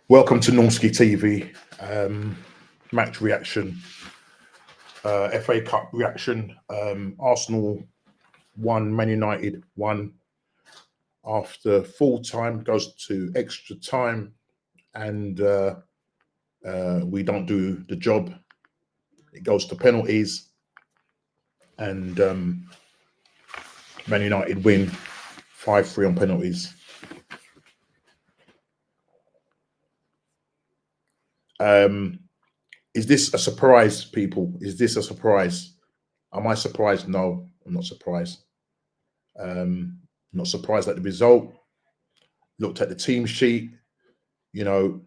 Welcome to Normski TV. Match reaction, FA Cup reaction. Arsenal won, Man United won after full time, goes to extra time, and we don't do the job. It goes to penalties, and Man United win 5-3 on penalties. Is this a surprise, people? Is this a surprise? Am I surprised? No, I'm not surprised. Not surprised at the result. Looked at the team sheet. You know,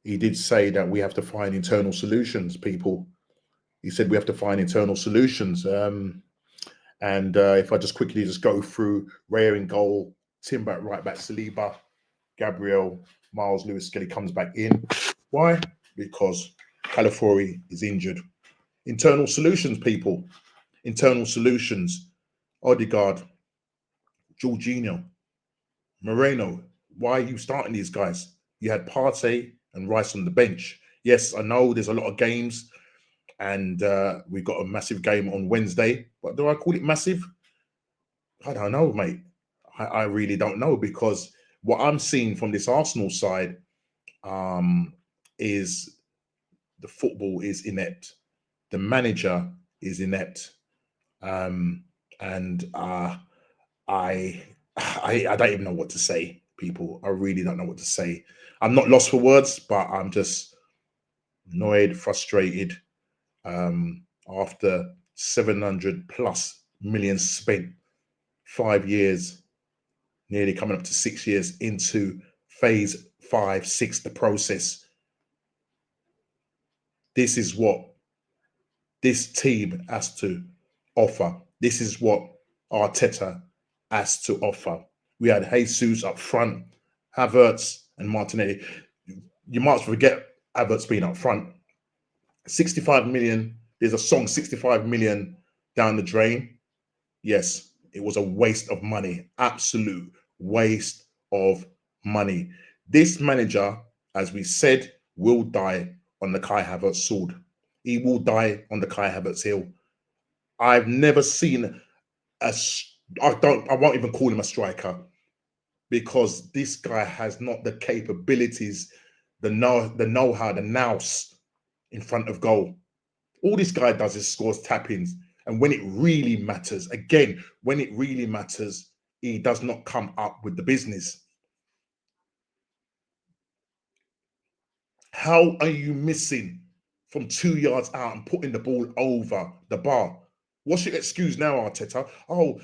he did say that we have to find internal solutions, people. He said we have to find internal solutions. And if I just quickly go through: Raya in goal, Timber at right back, Saliba, Gabriel, Miles, Lewis, Skelly comes back in. Why? Because Calafiori is injured. Internal solutions, people. Internal solutions. Odegaard, Jorginho, Moreno. Why are you starting these guys? You had Partey and Rice on the bench. Yes, I know there's a lot of games, and we've got a massive game on Wednesday. But do I call it massive? I don't know, mate. I really don't know, because what I'm seeing from this Arsenal side is the football is inept. The manager is inept. And I don't even know what to say, people. I really don't know what to say. I'm not lost for words, but I'm just annoyed, frustrated. After 700 plus million spent, 5 years, nearly coming up to 6 years into phase 5, 6, the process. This is what this team has to offer. This is what Arteta has to offer. We had Jesus up front, Havertz and Martinelli. You might forget Havertz being up front. 65 million. There's a song, 65 million down the drain. Yes, it was a waste of money. Absolute waste of money. This manager, as we said, will die on the Kai Havertz sword. He will die on the Kai Havertz hill. I've never seen I won't even call him a striker, because this guy has not the capabilities, the know-how, the nous in front of goal. All this guy does is scores tap-ins. And when it really matters, again, when it really matters, he does not come up with the business. How are you missing from 2 yards out and putting the ball over the bar? What's your excuse now, Arteta? Oh,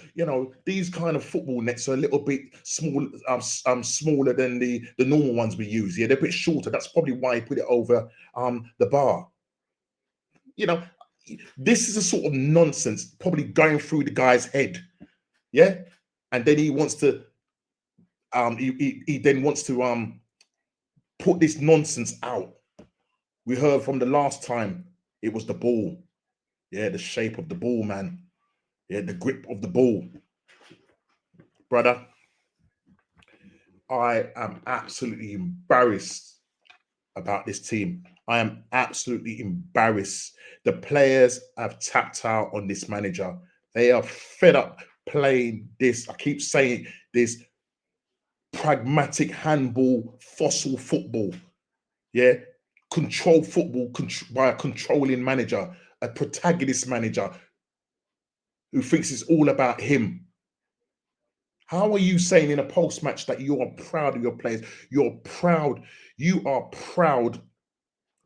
these kind of football nets are a little bit small, smaller than the normal ones we use. Yeah, they're a bit shorter. That's probably why he put it over the bar. This is a sort of nonsense probably going through the guy's head. Yeah, and then he wants to he then wants to put this nonsense out. We heard from the last time, it was the ball. Yeah, the shape of the ball, man. Yeah, the grip of the ball. Brother, I am absolutely embarrassed about this team. I am absolutely embarrassed. The players have tapped out on this manager. They are fed up playing this, I keep saying, this pragmatic handball, fossil football. Yeah, control football by a controlling manager, a protagonist manager who thinks it's all about him. How are you saying in a post-match that you are proud of your players? You are proud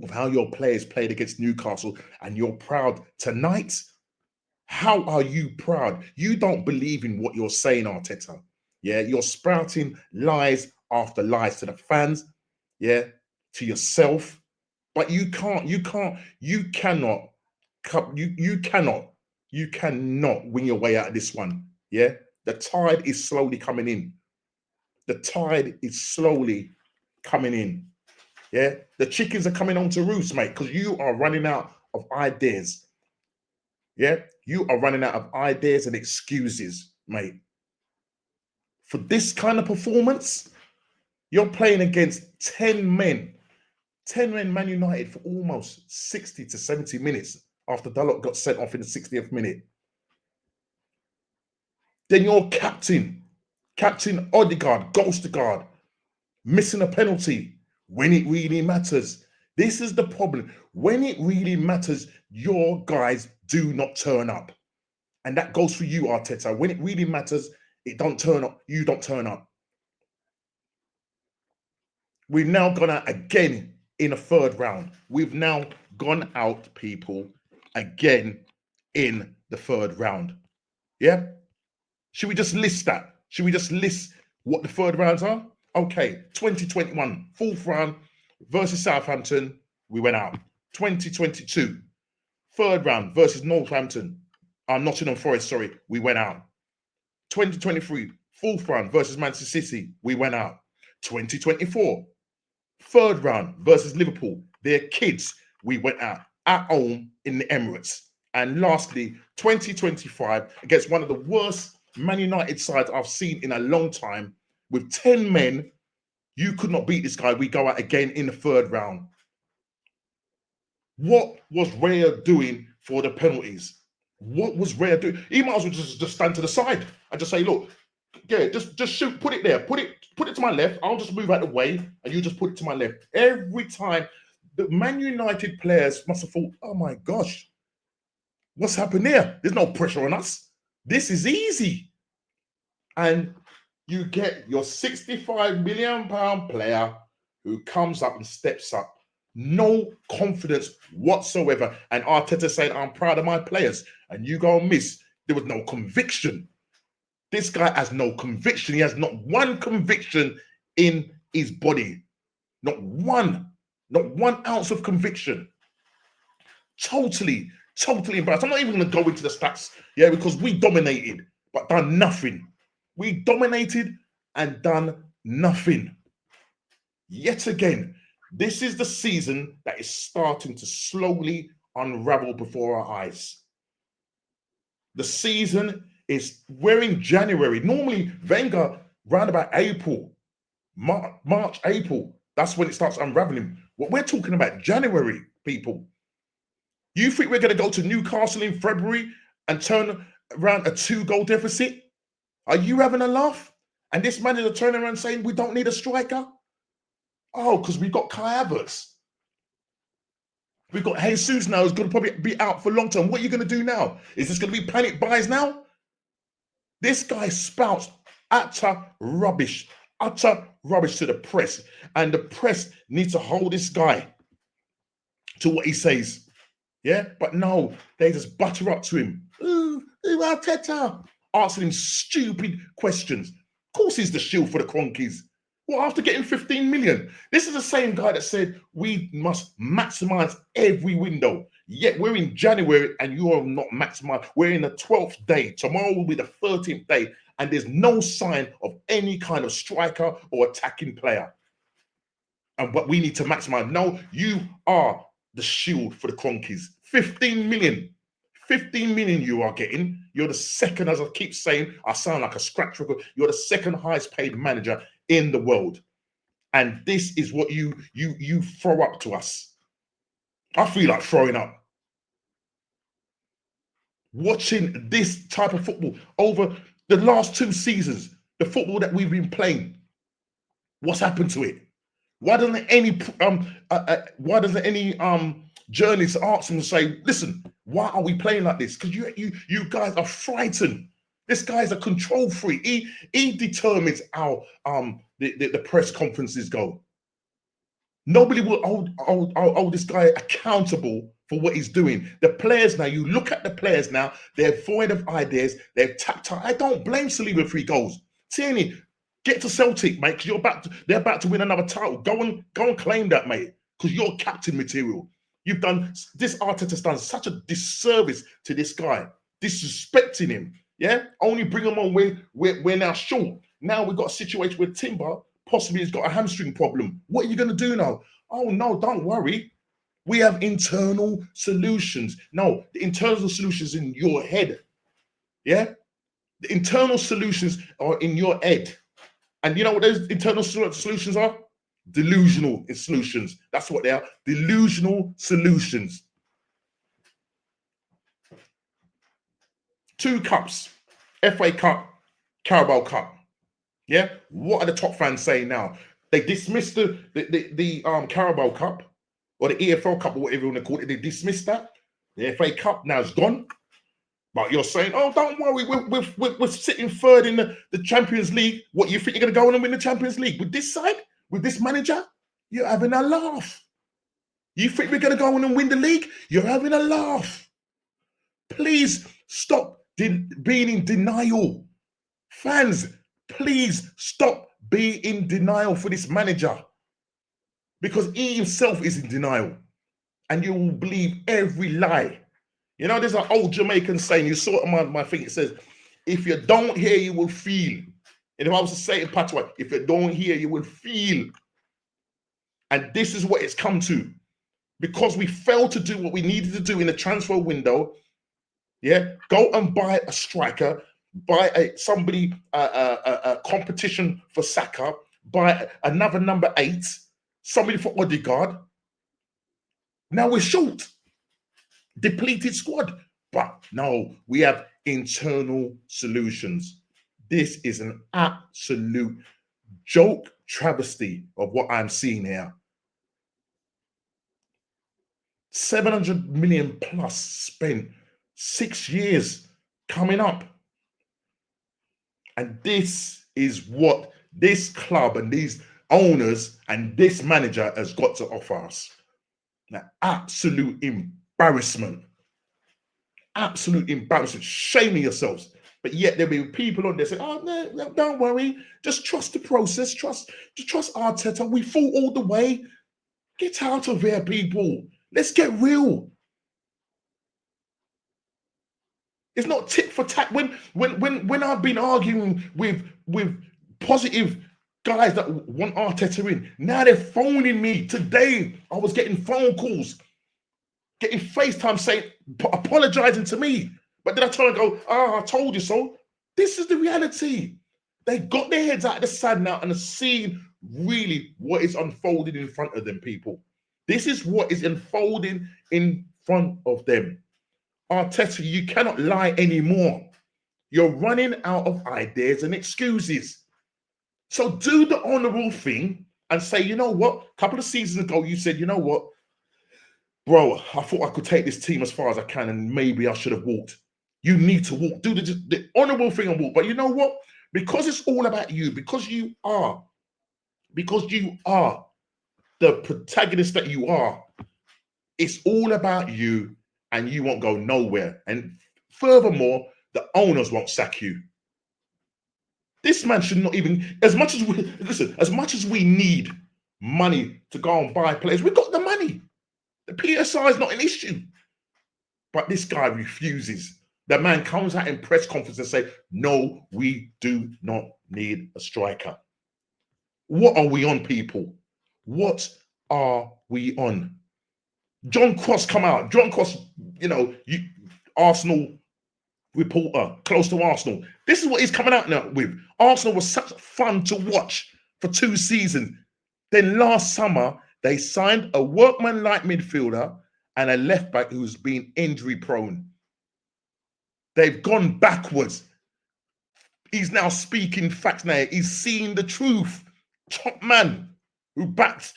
of how your players played against Newcastle, and you're proud tonight? How are you proud? You don't believe in what you're saying, Arteta. Yeah, you're sprouting lies after lies to the fans, yeah, to yourself. But you cannot win your way out of this one. Yeah, the tide is slowly coming in. The tide is slowly coming in. Yeah, the chickens are coming on to roost, mate, because you are running out of ideas. Yeah, you are running out of ideas and excuses, mate. For this kind of performance, You're playing against 10 men. 10 men Man United for almost 60 to 70 minutes after Dalot got sent off in the 60th minute. Then your Captain Odegaard, goes to guard, missing a penalty when it really matters. This is the problem. When it really matters, your guys do not turn up. And that goes for you, Arteta. When it really matters, it don't turn up. You don't turn up. We've now gone out again in a third round. We've now gone out, people, again in the third round. Yeah? Should we just list that? Should we just list what the third rounds are? Okay, 2021, fourth round versus Southampton, we went out. 2022, third round versus Northampton, Nottingham Forest, sorry, we went out. 2023, fourth round versus Manchester City, we went out. 2024, third round versus Liverpool, their kids, we went out at home in the Emirates. And lastly, 2025 against one of the worst Man United sides I've seen in a long time, with 10 men. You could not beat this guy. We go out again in the third round. What was Raya doing for the penalties? What was Raya doing? He might as well just stand to the side and just say, look, yeah, just shoot, put it there, put it to my left. I'll just move out the way and you just put it to my left. Every time the Man United players must have thought, oh my gosh, what's happened there? There's no pressure on us. This is easy. And you get your £65 million player who comes up and steps up. No confidence whatsoever. And Arteta saying, I'm proud of my players. And you go and miss. There was no conviction. This guy has no conviction. He has not one conviction in his body. Not one ounce of conviction. Totally embarrassed. I'm not even going to go into the stats, yeah, because we dominated, but done nothing. We dominated and done nothing. Yet again, this is the season that is starting to slowly unravel before our eyes. The season is, we're in January. Normally, Wenger, round about April, March, April, that's when it starts unraveling. What we're talking about, January, people. You think we're going to go to Newcastle in February and turn around a 2-goal deficit? Are you having a laugh? And this manager turning around saying we don't need a striker? Oh, because we've got Kai Havertz. We've got Jesus now who's going to probably be out for long term. What are you going to do now? Is this going to be panic buys now? This guy spouts utter rubbish to the press. And the press needs to hold this guy to what he says. Yeah, but no, they just butter up to him. Ooh, Arteta, asking him stupid questions. Of course he's the shield for the Cronkies. Well, after getting 15 million, this is the same guy that said we must maximize every window. Yet we're in January and you are not maximized. We're in the 12th day. Tomorrow will be the 13th day, and there's no sign of any kind of striker or attacking player. And what we need to maximize. No, you are the shield for the Cronkies. 15 million. 15 million you are getting. You're the second, as I keep saying, I sound like a scratch record. You're the second highest paid manager in the world. And this is what you throw up to us. I feel like throwing up. Watching this type of football over the last 2 seasons, the football that we've been playing, what's happened to it? Why doesn't any journalist ask them to say, listen, why are we playing like this? Because you guys are frightened. This guy's a control freak. He determines how the press conferences go. Nobody will hold this guy accountable for what he's doing. The players now, you look at the players now, they're void of ideas. They've tapped out. I don't blame Saliba 3 goals. Tierney, get to Celtic, mate, because they're about to win another title. Go and claim that, mate, because you're captain material. You've done, this Arteta's done such a disservice to this guy, disrespecting him. Yeah, only bring him on when we're now short. Now we've got a situation where Timber possibly has got a hamstring problem. What are you going to do now? Oh no, don't worry. We have internal solutions. No, the internal solutions in your head. Yeah, the internal solutions are in your head. And you know what those internal solutions are? Delusional solutions. That's what they are. Delusional solutions. 2 cups, FA Cup, Carabao Cup. Yeah. What are the top fans saying now? They dismissed the Carabao Cup or the EFL Cup or whatever you want to call it. They dismissed that. The FA Cup now is gone. But you're saying, oh, don't worry, we're sitting third in the Champions League. What, you think you're going to go on and win the Champions League with this side, with this manager? You're having a laugh. You think we're going to go on and win the league? You're having a laugh. Please stop being in denial. Fans, please stop being in denial for this manager. Because he himself is in denial. And you will believe every lie. You know, there's an old Jamaican saying, you saw it on my thing, it says, if you don't hear, you will feel. And if I was to say it in patois, if you don't hear, you will feel. And this is what it's come to. Because we failed to do what we needed to do in the transfer window, yeah, go and buy a striker, buy a competition for Saka, buy another number 8, somebody for Odegaard. Now we're short. Depleted squad. But no, we have internal solutions. This is an absolute joke travesty of what I'm seeing here. 700 million plus spent, 6 years coming up. And this is what this club and these owners and this manager has got to offer us. An absolute embarrassment. Absolute embarrassment. Shaming yourselves. But yet there'll be people on there saying, oh, no, don't worry. Just trust the process. Just trust Arteta. We fought all the way. Get out of here, people. Let's get real. It's not tit for tat. When I've been arguing with positive guys that want Arteta in, now they're phoning me. Today, I was getting phone calls, getting FaceTime saying, apologizing to me. But then I turn and go, I told you so. This is the reality. They got their heads out of the sand now and are seeing really what is unfolding in front of them, people. This is what is unfolding in front of them. Arteta, you cannot lie anymore. You're running out of ideas and excuses. So do the honorable thing and say, you know what? A couple of seasons ago, you said, you know what? Bro, I thought I could take this team as far as I can and maybe I should have walked. You need to walk. Do the honorable thing and walk. But you know what? Because it's all about you, because you are the protagonist that you are, it's all about you and you won't go nowhere. And furthermore, the owners won't sack you. This man should not even, as much as we need money to go and buy players, we've got the money. The PSI is not an issue. But this guy refuses. The man comes out in press conference and say, no, we do not need a striker. What are we on, people? What are we on? John Cross come out. John Cross, Arsenal reporter, close to Arsenal. This is what he's coming out now with. Arsenal was such fun to watch for 2 seasons. Then last summer, they signed a workman-like midfielder and a left-back who's been injury-prone. They've gone backwards. He's now speaking facts now. He's seeing the truth. Top man who backs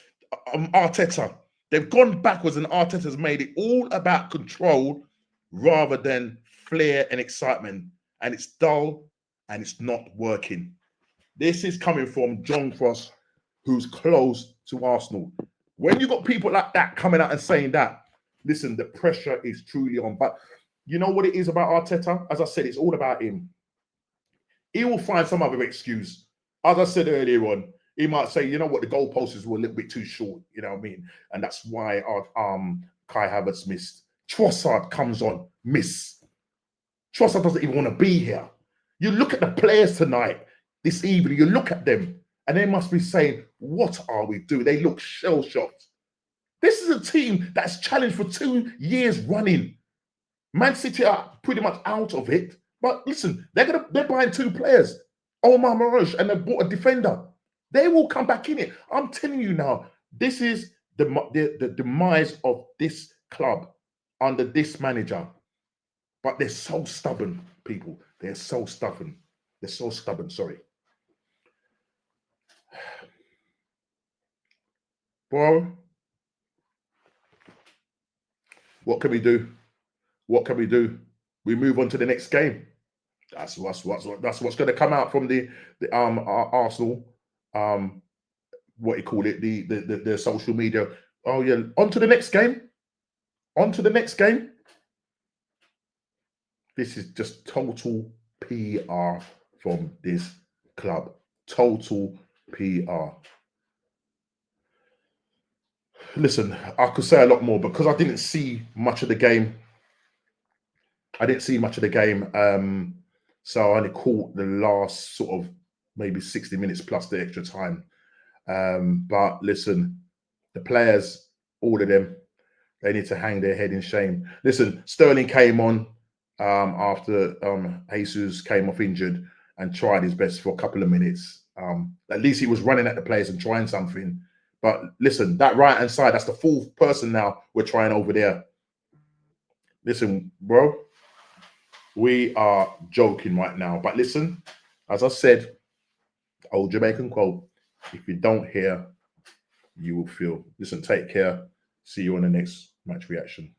Arteta. They've gone backwards and Arteta's made it all about control rather than flair and excitement. And it's dull and it's not working. This is coming from John Cross, who's close to Arsenal. When you've got people like that coming out and saying that, listen, the pressure is truly on. But you know what it is about Arteta? As I said, it's all about him. He will find some other excuse. As I said earlier on, he might say, you know what, the goalposts were a little bit too short, you know what I mean? And that's why Kai Havertz missed. Trossard comes on, miss. Trossard doesn't even want to be here. You look at the players tonight, this evening, you look at them, and they must be saying, what are we doing? They look shell-shocked. This is a team that's challenged for 2 years running. Man City are pretty much out of it. But listen, they're buying 2 players. Omar Marosh, and they bought a defender. They will come back in it. I'm telling you now, this is the demise of this club under this manager. But they're so stubborn, people. They're so stubborn. They're so stubborn, sorry. Bro, what can we do? What can we do? We move on to the next game. That's what's going to come out from the Arsenal what you call it, the social media. Oh yeah, on to the next game. On to the next game. This is just total PR from this club. Total PR. Listen, I could say a lot more because I didn't see much of the game. I didn't see much of the game. So I only caught the last sort of maybe 60 minutes plus the extra time. But listen, the players, all of them, they need to hang their head in shame. Listen, Sterling came on after Jesus came off injured and tried his best for a couple of minutes. At least he was running at the players and trying something. But listen, that right-hand side, that's the fourth person now we're trying over there. Listen, bro, we are joking right now. But listen, as I said, Old Jamaican quote, if you don't hear, you will feel. Listen, take care. See you on the next match reaction.